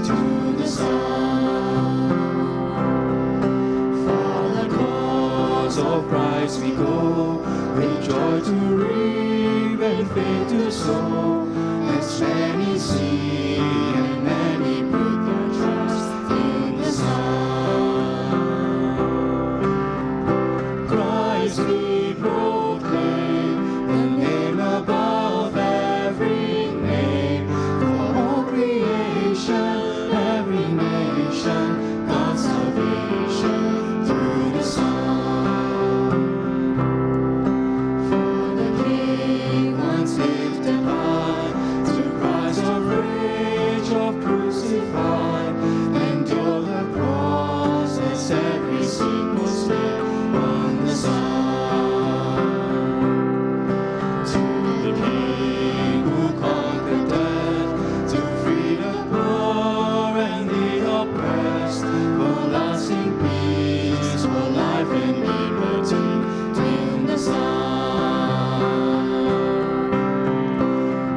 to the sun. For the cause of Christ we go, with joy to reap and faith to sow. As many see and many put their trust in the Son. Christ we proclaim, the name above every name. For all creation, every nation, God's salvation through the Son. For the King once lifted high, to Christ of rage of crucified, endure the cross as every sin was laid on the Son. To the King who conquered death, to free the poor and the oppressed, for lasting peace, for life and liberty, in the Son.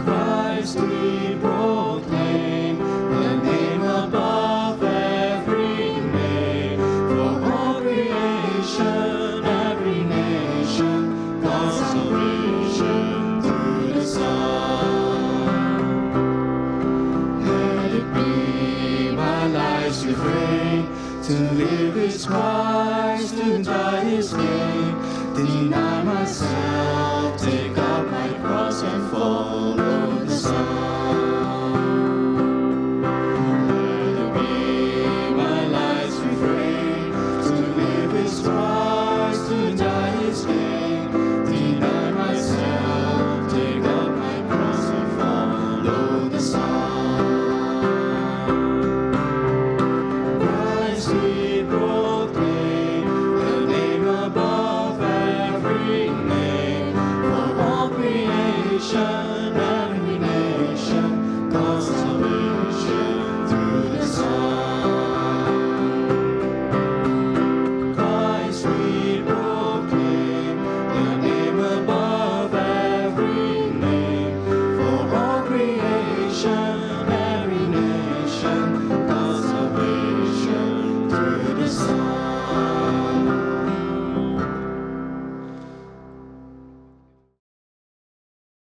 Christ we proclaim, the name above every name. For all creation, every nation, God's salvation through the Son. Let it be my life's refrain, to live is Christ, to die is gain. Deny myself